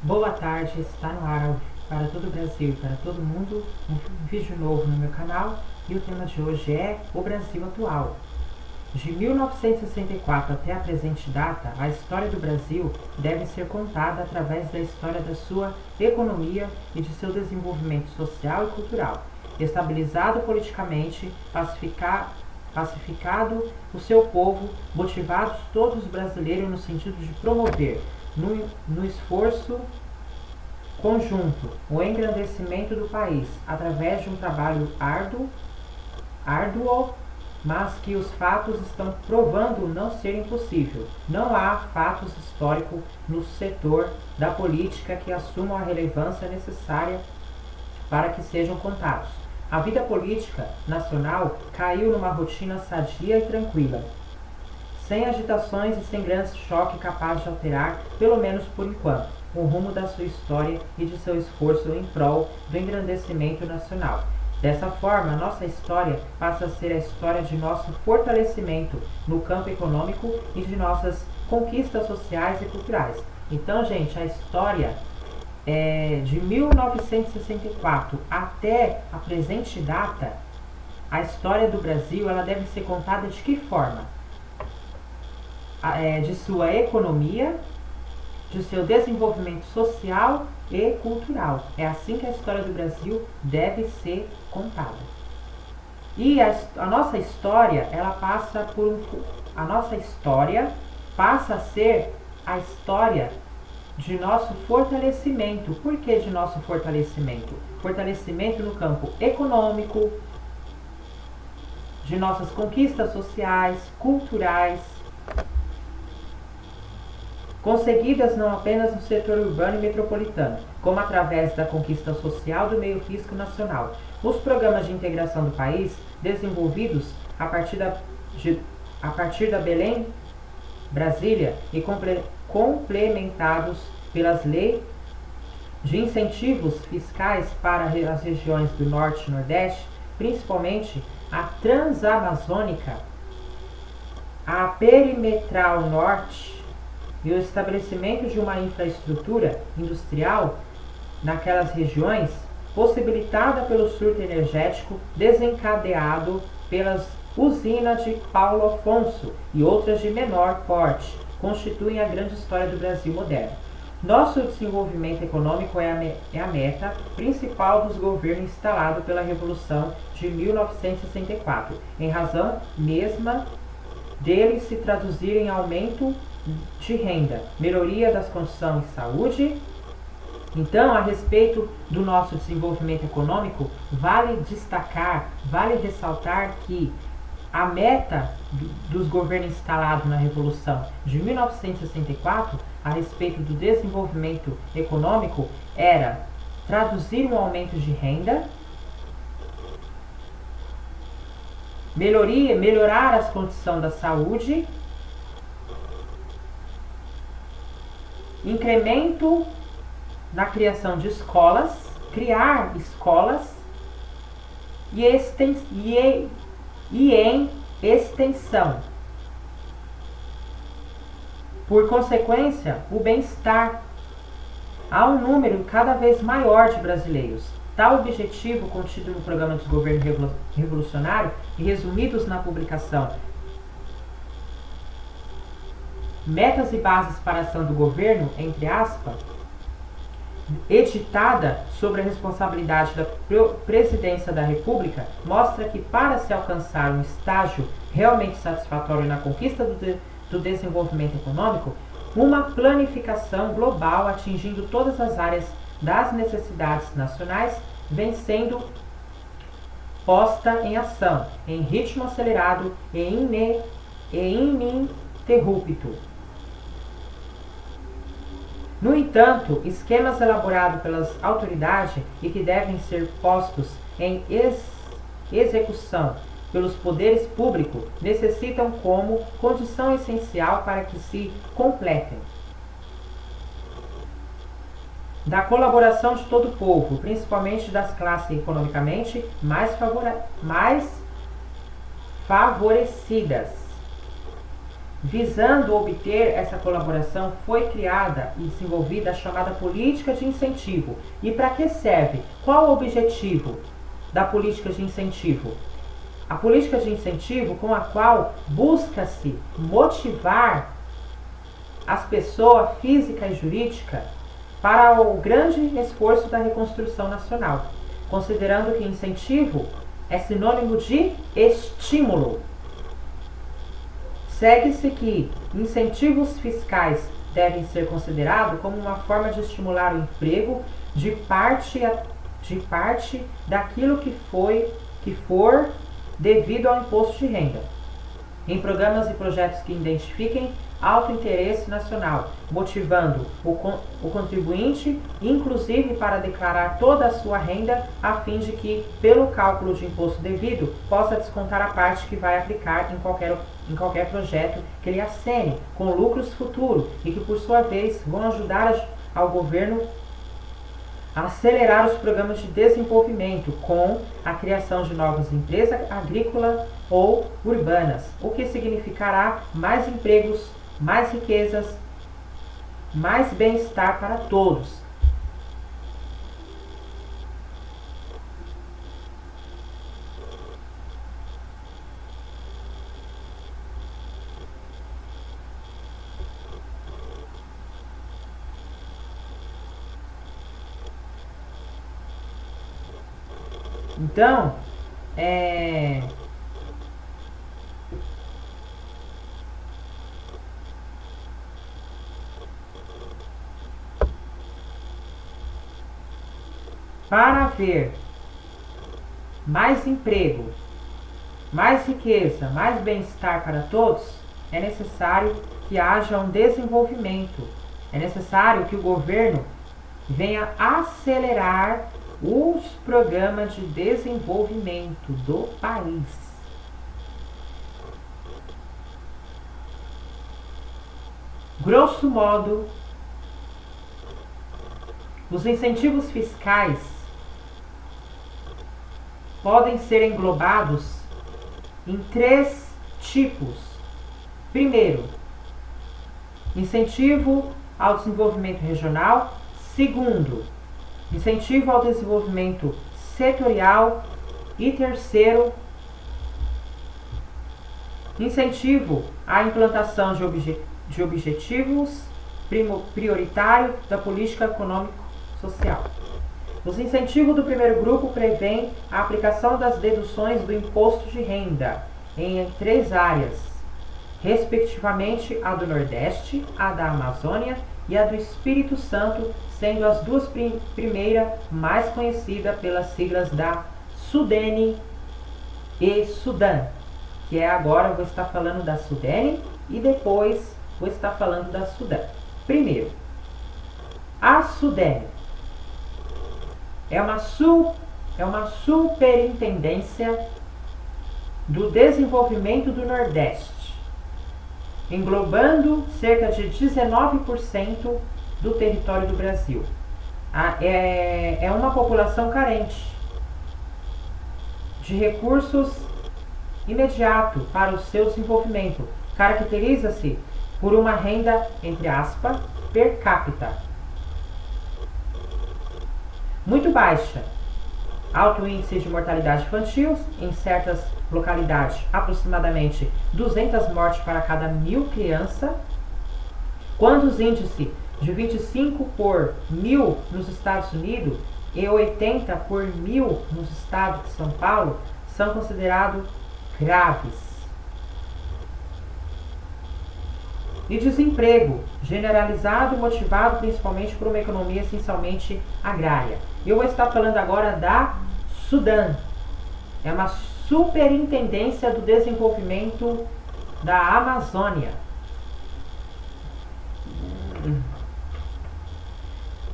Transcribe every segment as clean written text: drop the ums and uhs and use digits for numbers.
Boa tarde, está no ar para todo o Brasil e para todo mundo um vídeo novo no meu canal e o tema de hoje é o Brasil atual. De 1964 até a presente data, a história do Brasil deve ser contada através da história da sua economia e de seu desenvolvimento social e cultural, estabilizado politicamente, pacificado o seu povo, motivados todos os brasileiros no sentido de promover, no esforço conjunto, o engrandecimento do país, através de um trabalho árduo, mas que os fatos estão provando não ser impossível. Não há fatos históricos no setor da política que assumam a relevância necessária para que sejam contados. A vida política nacional caiu numa rotina sadia e tranquila, sem agitações e sem grandes choques capazes de alterar, pelo menos por enquanto, o rumo da sua história e de seu esforço em prol do engrandecimento nacional. Dessa forma, nossa história passa a ser a história de nosso fortalecimento no campo econômico e de nossas conquistas sociais e culturais. Então, gente, a história de 1964 até a presente data, a história do Brasil, ela deve ser contada de que forma? De sua economia, de seu desenvolvimento social e cultural. É assim que a história do Brasil deve ser contada. E a nossa história, ela passa por a nossa história passa a ser a história de nosso fortalecimento. Por que de nosso fortalecimento? Fortalecimento no campo econômico, de nossas conquistas sociais, culturais, conseguidas não apenas no setor urbano e metropolitano, como através da conquista social do meio físico nacional. Os programas de integração do país, desenvolvidos a partir da Belém, Brasília, e complementados pelas leis de incentivos fiscais para as regiões do Norte e Nordeste, principalmente a Transamazônica, a Perimetral Norte, e o estabelecimento de uma infraestrutura industrial naquelas regiões, possibilitada pelo surto energético desencadeado pelas usinas de Paulo Afonso e outras de menor porte, constituem a grande história do Brasil moderno. Nosso desenvolvimento econômico é a meta principal dos governos instalado pela Revolução de 1964, em razão mesma deles se traduzir em aumento de renda, melhoria das condições de saúde. Então, a respeito do nosso desenvolvimento econômico, vale destacar, vale ressaltar que a meta dos governos instalados na Revolução de 1964, a respeito do desenvolvimento econômico, era traduzir um aumento de renda, melhorar as condições da saúde, incremento na criação de escolas, criar escolas e em extensão. Por consequência, o bem-estar. Há um número cada vez maior de brasileiros. Tal objetivo contido no programa dos governos revolucionários e resumidos na publicação Metas e Bases para a Ação do Governo, entre aspas, editada sobre a responsabilidade da Presidência da República, mostra que para se alcançar um estágio realmente satisfatório na conquista do desenvolvimento econômico, uma planificação global atingindo todas as áreas das necessidades nacionais vem sendo posta em ação, em ritmo acelerado e ininterrupto. No entanto, esquemas elaborados pelas autoridades e que devem ser postos em execução pelos poderes públicos necessitam como condição essencial para que se completem da colaboração de todo o povo, principalmente das classes economicamente mais favorecidas, Visando obter essa colaboração, foi criada e desenvolvida a chamada política de incentivo. E para que serve? Qual o objetivo da política de incentivo? A política de incentivo com a qual busca-se motivar as pessoas física e jurídica para o grande esforço da reconstrução nacional, considerando que incentivo é sinônimo de estímulo. Segue-se que incentivos fiscais devem ser considerados como uma forma de estimular o emprego de parte daquilo que for devido ao imposto de renda, em programas e projetos que identifiquem alto interesse nacional, motivando o contribuinte, inclusive para declarar toda a sua renda, a fim de que, pelo cálculo de imposto devido, possa descontar a parte que vai aplicar em qualquer projeto que ele acene, com lucros futuros, e que, por sua vez, vão ajudar ao governo a acelerar os programas de desenvolvimento com a criação de novas empresas agrícolas ou urbanas, o que significará mais empregos, mais riquezas, mais bem-estar para todos. Então, para haver mais emprego, mais riqueza, mais bem-estar para todos, é necessário que haja um desenvolvimento. É necessário que o governo venha acelerar os programas de desenvolvimento do país. Grosso modo, os incentivos fiscais podem ser englobados em 3 tipos. Primeiro, incentivo ao desenvolvimento regional. Segundo, incentivo ao desenvolvimento setorial. E terceiro, incentivo à implantação de objetivos prioritários da política econômico-social. Os incentivos do primeiro grupo prevêem a aplicação das deduções do imposto de renda em 3 áreas, respectivamente a do Nordeste, a da Amazônia e a do Espírito Santo, sendo as 2 primeiras mais conhecidas pelas siglas da Sudene e Sudã, que agora eu vou estar falando da Sudene e depois vou estar falando da Sudã. Primeiro, a Sudene é uma superintendência do desenvolvimento do Nordeste, englobando cerca de 19% do território do Brasil. É uma população carente de recursos imediatos para o seu desenvolvimento. Caracteriza-se por uma renda, entre aspas, per capita muito baixa, alto índice de mortalidade infantil, em certas localidades aproximadamente 200 mortes para cada 1000 crianças, quando os índices de 25 por 1000 nos Estados Unidos e 80 por 1000 nos estados de São Paulo são considerados graves. E desemprego generalizado, motivado principalmente por uma economia essencialmente agrária. Eu vou estar falando agora da Sudã. É uma superintendência do desenvolvimento da Amazônia.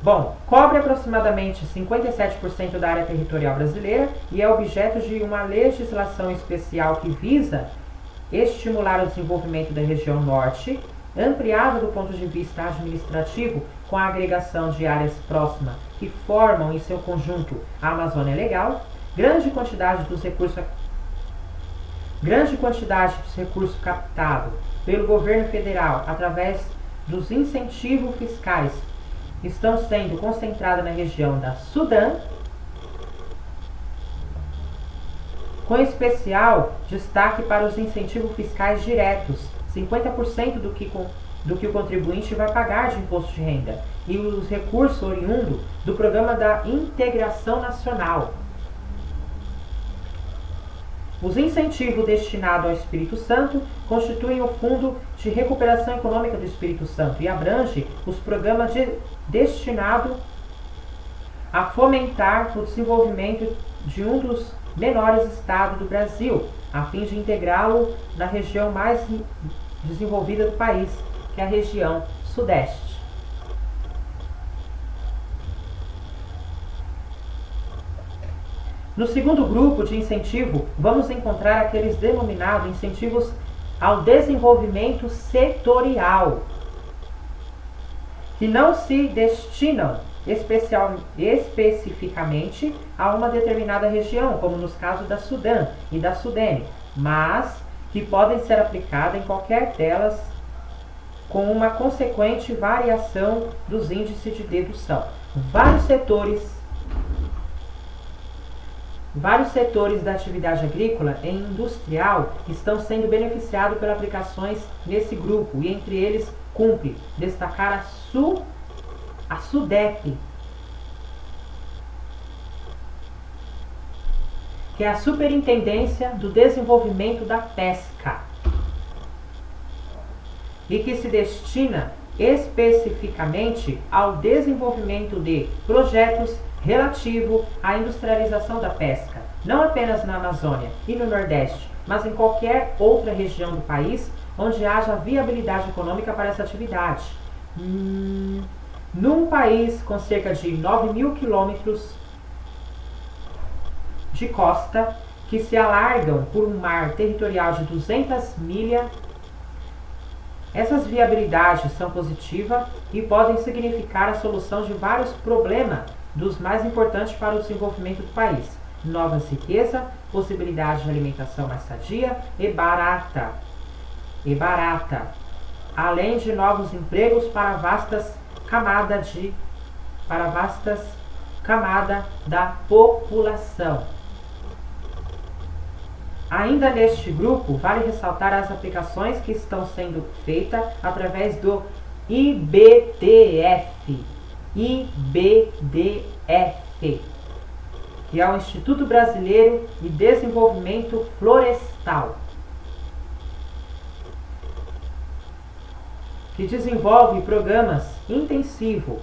Bom, cobre aproximadamente 57% da área territorial brasileira e é objeto de uma legislação especial que visa estimular o desenvolvimento da região norte, ampliado do ponto de vista administrativo, com a agregação de áreas próximas que formam em seu conjunto a Amazônia Legal, grande quantidade dos recursos captados pelo governo federal através dos incentivos fiscais estão sendo concentradas na região da Sudã, com especial destaque para os incentivos fiscais diretos, 50% do que o contribuinte vai pagar de imposto de renda, e os recursos oriundos do Programa da Integração Nacional. Os incentivos destinados ao Espírito Santo constituem o Fundo de Recuperação Econômica do Espírito Santo e abrange os programas destinados a fomentar o desenvolvimento de um dos menores estados do Brasil, a fim de integrá-lo na região mais desenvolvida do país, que é a região Sudeste. No segundo grupo de incentivo, vamos encontrar aqueles denominados incentivos ao desenvolvimento setorial, que não se destinam especificamente a uma determinada região, como nos casos da Sudã e da Sudene, mas que podem ser aplicadas em qualquer delas com uma consequente variação dos índices de dedução. Vários setores da atividade agrícola e industrial estão sendo beneficiados pelas aplicações nesse grupo, e entre eles cumpre destacar a SUDEP, que é a Superintendência do Desenvolvimento da Pesca, e que se destina especificamente ao desenvolvimento de projetos relativo à industrialização da pesca, não apenas na Amazônia e no Nordeste, mas em qualquer outra região do país onde haja viabilidade econômica para essa atividade. Num país com cerca de 9.000 quilômetros de costa, que se alargam por um mar territorial de 200 milhas, essas viabilidades são positivas e podem significar a solução de vários problemas dos mais importantes para o desenvolvimento do país: novas riquezas, possibilidade de alimentação mais sadia e barata, além de novos empregos para vastas camadas da população. Ainda neste grupo, vale ressaltar as aplicações que estão sendo feitas através do IBDF, que é o Instituto Brasileiro de Desenvolvimento Florestal, que desenvolve programas intensivos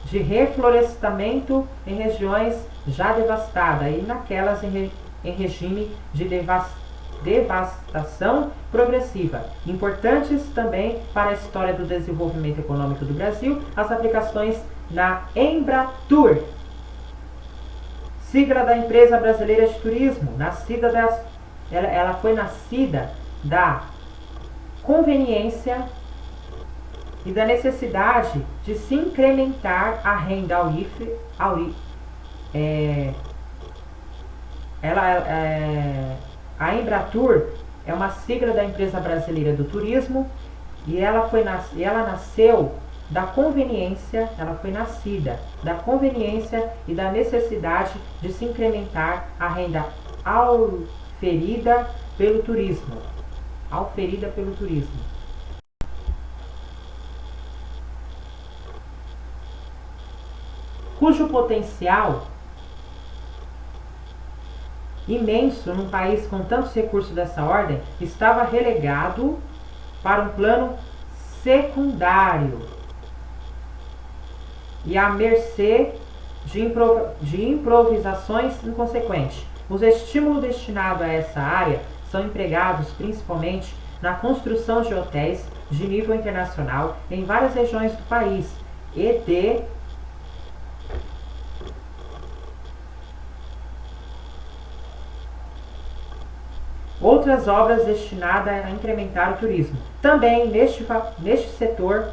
de reflorestamento em regiões já devastadas e naquelas em regime de devastação progressiva. Importantes também para a história do desenvolvimento econômico do Brasil, as aplicações na Embratur, sigla da Empresa Brasileira de Turismo, ela foi nascida da conveniência e da necessidade de se incrementar a renda a Embratur é uma sigla da Empresa Brasileira do Turismo e ela nasceu da conveniência, ela foi nascida da conveniência e da necessidade de se incrementar a renda auferida pelo turismo. Cujo potencial imenso num país com tantos recursos dessa ordem estava relegado para um plano secundário e à mercê de improvisações inconsequentes. Os estímulos destinados a essa área são empregados principalmente na construção de hotéis de nível internacional em várias regiões do país e de outras obras destinadas a incrementar o turismo. Também neste setor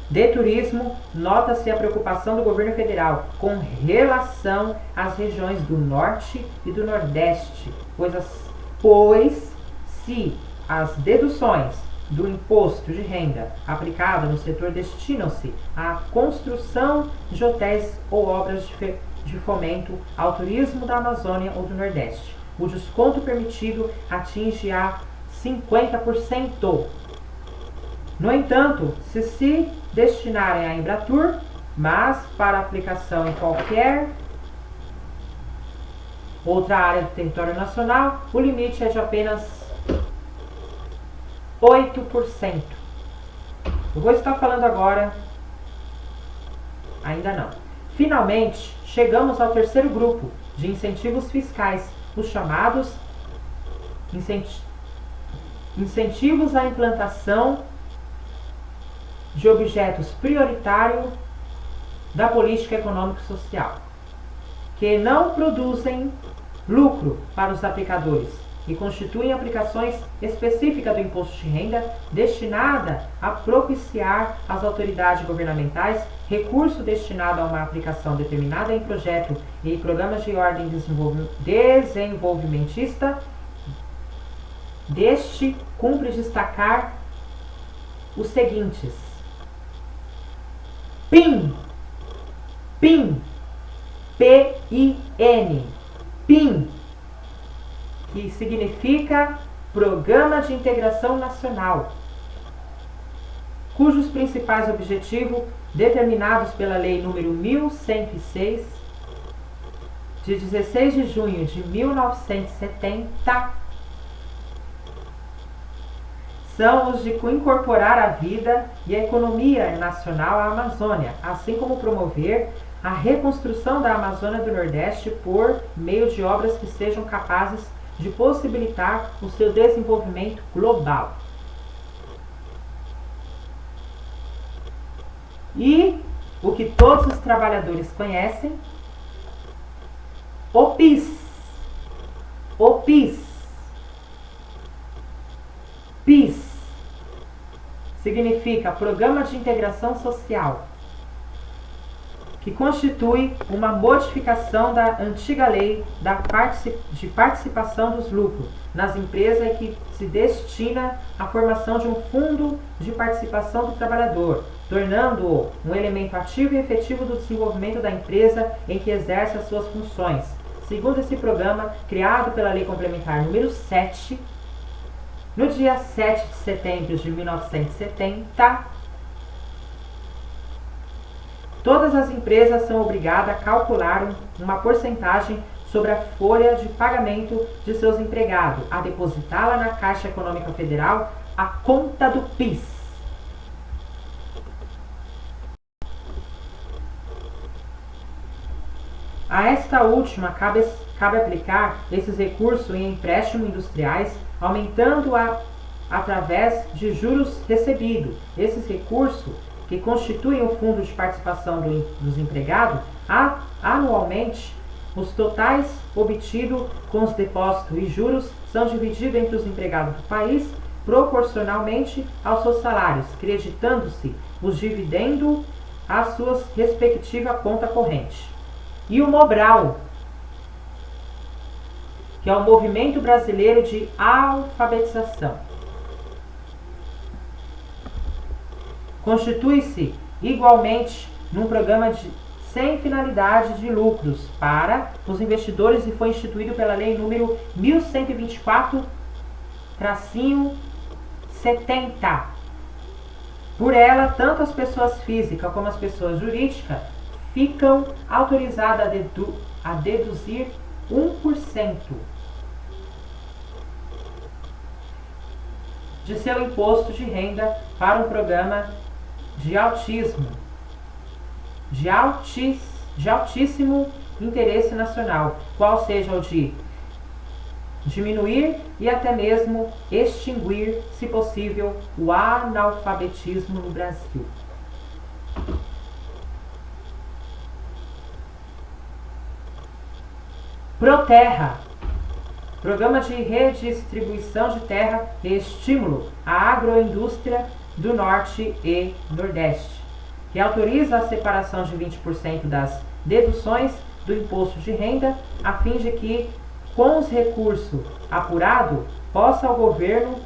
de turismo, nota-se a preocupação do governo federal com relação às regiões do Norte e do Nordeste, pois se as deduções do imposto de renda aplicado no setor destinam-se à construção de hotéis ou obras de fomento ao turismo da Amazônia ou do Nordeste. O desconto permitido atinge a 50%. No entanto, se destinarem à Embratur, mas para aplicação em qualquer outra área do território nacional, o limite é de apenas 8%. Eu vou estar falando agora, ainda não. Finalmente, chegamos ao terceiro grupo de incentivos fiscais, os chamados incentivos à implantação de objetos prioritários da política econômica e social, que não produzem lucro para os aplicadores e constituem aplicações específicas do imposto de renda destinada a propiciar às autoridades governamentais recurso destinado a uma aplicação determinada em projeto e programas de ordem desenvolvimentista. Deste, cumpre destacar os seguintes: PIN, P-I-N, PIN, que significa Programa de Integração Nacional, cujos principais objetivos, determinados pela Lei nº 1106, de 16 de junho de 1970, são os de incorporar a vida e a economia nacional à Amazônia, assim como promover a reconstrução da Amazônia do Nordeste por meio de obras que sejam capazes de possibilitar o seu desenvolvimento global. E o que todos os trabalhadores conhecem, o PIS. O PIS. PIS significa Programa de Integração Social, que constitui uma modificação da antiga lei de participação dos lucros nas empresas e que se destina à formação de um fundo de participação do trabalhador, tornando-o um elemento ativo e efetivo do desenvolvimento da empresa em que exerce as suas funções. Segundo esse programa, criado pela Lei Complementar número 7, no dia 7 de setembro de 1970, todas as empresas são obrigadas a calcular uma porcentagem sobre a folha de pagamento de seus empregados, a depositá-la na Caixa Econômica Federal, a conta do PIS. A esta última cabe aplicar esses recursos em empréstimos industriais, aumentando-a através de juros recebidos. Esses recursos, que constituem o fundo de participação dos empregados, anualmente, os totais obtidos com os depósitos e juros são divididos entre os empregados do país proporcionalmente aos seus salários, creditando-se os dividendos às suas respectivas contas correntes. E o Mobral, que é o Movimento Brasileiro de Alfabetização, constitui-se igualmente num programa sem finalidade de lucros para os investidores e foi instituído pela Lei nº 1124-70. Por ela, tanto as pessoas físicas como as pessoas jurídicas ficam autorizadas a deduzir 1% de seu imposto de renda para um programa de altíssimo interesse nacional, qual seja o de diminuir e até mesmo extinguir, se possível, o analfabetismo no Brasil. Proterra, Programa de Redistribuição de Terra e Estímulo à Agroindústria do Norte e Nordeste, que autoriza a separação de 20% das deduções do imposto de renda, a fim de que, com os recursos apurados, possa o governo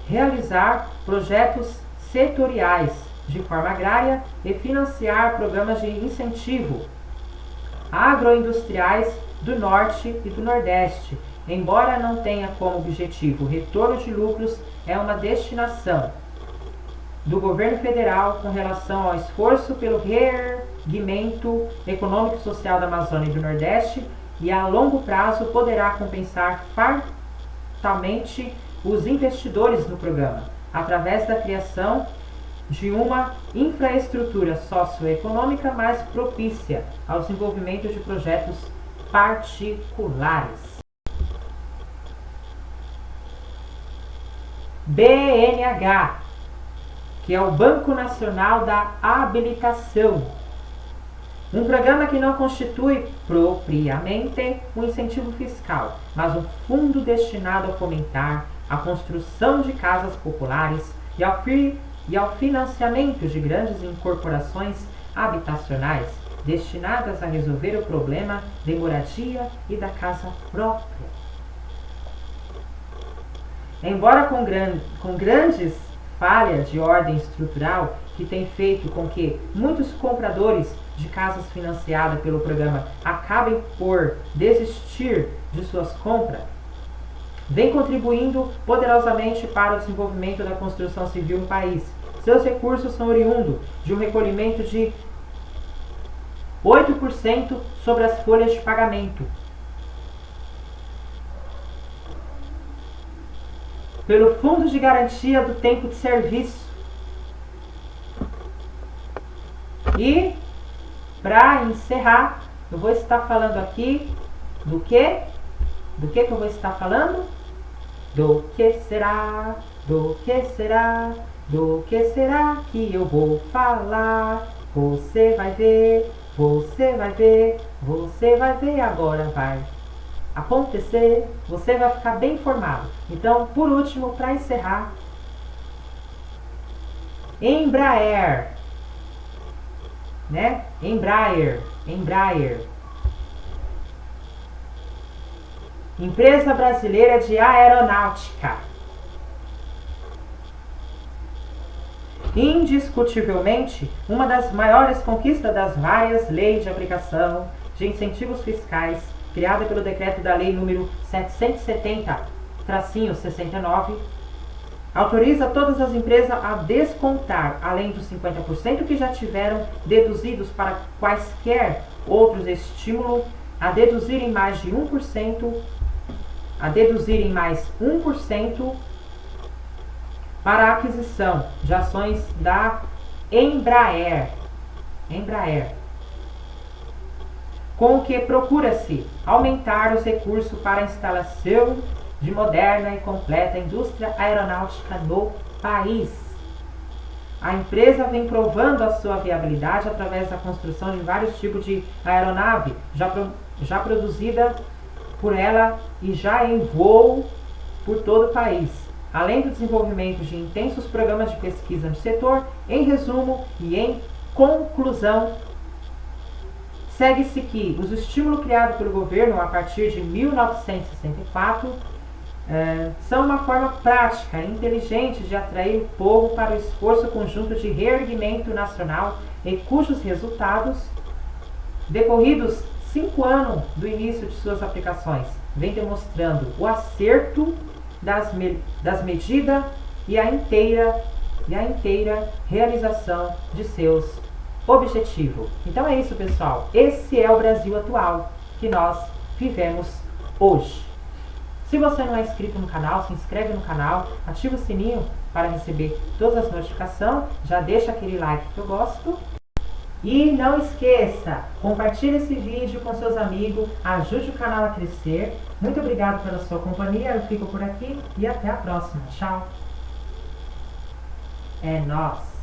realizar projetos setoriais de forma agrária e financiar programas de incentivo agroindustriais do Norte e do Nordeste. Embora não tenha como objetivo o retorno de lucros, é uma destinação do governo federal com relação ao esforço pelo reerguimento econômico e social da Amazônia e do Nordeste, e a longo prazo poderá compensar fartamente os investidores no programa, através da criação de uma infraestrutura socioeconômica mais propícia ao desenvolvimento de projetos particulares. BNH, que é o Banco Nacional da Habilitação, um programa que não constitui propriamente um incentivo fiscal, mas um fundo destinado a fomentar a construção de casas populares e ao financiamento de grandes incorporações habitacionais destinadas a resolver o problema de moradia e da casa própria. Embora com grandes falhas de ordem estrutural que tem feito com que muitos compradores de casas financiadas pelo programa acabem por desistir de suas compras, vem contribuindo poderosamente para o desenvolvimento da construção civil no país. Seus recursos são oriundos de um recolhimento de 8% sobre as folhas de pagamento, pelo Fundo de Garantia do Tempo de Serviço. E, para encerrar, eu vou estar falando aqui do que? Do que eu vou estar falando? Do que será? Do que será? Do que será que eu vou falar? Você vai ver, você vai ver, você vai ver, agora vai acontecer, você vai ficar bem informado. Então, por último, para encerrar, Embraer, né? Embraer, Empresa Brasileira de Aeronáutica. Indiscutivelmente, uma das maiores conquistas das várias leis de aplicação de incentivos fiscais, criada pelo decreto da lei número 770-69, autoriza todas as empresas a descontar, além dos 50% que já tiveram deduzidos para quaisquer outros estímulos, a deduzirem mais 1% para a aquisição de ações da Embraer, com o que procura-se aumentar os recursos para a instalação de moderna e completa indústria aeronáutica no país. A empresa vem provando a sua viabilidade através da construção de vários tipos de aeronave já produzida por ela e já em voo por todo o país, além do desenvolvimento de intensos programas de pesquisa no setor. Em resumo e em conclusão, segue-se que os estímulos criados pelo governo a partir de 1964 são uma forma prática e inteligente de atrair o povo para o esforço conjunto de reerguimento nacional, e cujos resultados, decorridos 5 anos do início de suas aplicações, vem demonstrando o acerto das medidas e a inteira realização de seus objetivos. Então é isso, pessoal. Esse é o Brasil atual que nós vivemos hoje. Se você não é inscrito no canal, se inscreve no canal, ativa o sininho para receber todas as notificações, já deixa aquele like que eu gosto. E não esqueça, compartilhe esse vídeo com seus amigos, ajude o canal a crescer. Muito obrigado pela sua companhia, eu fico por aqui e até a próxima. Tchau! É nóis!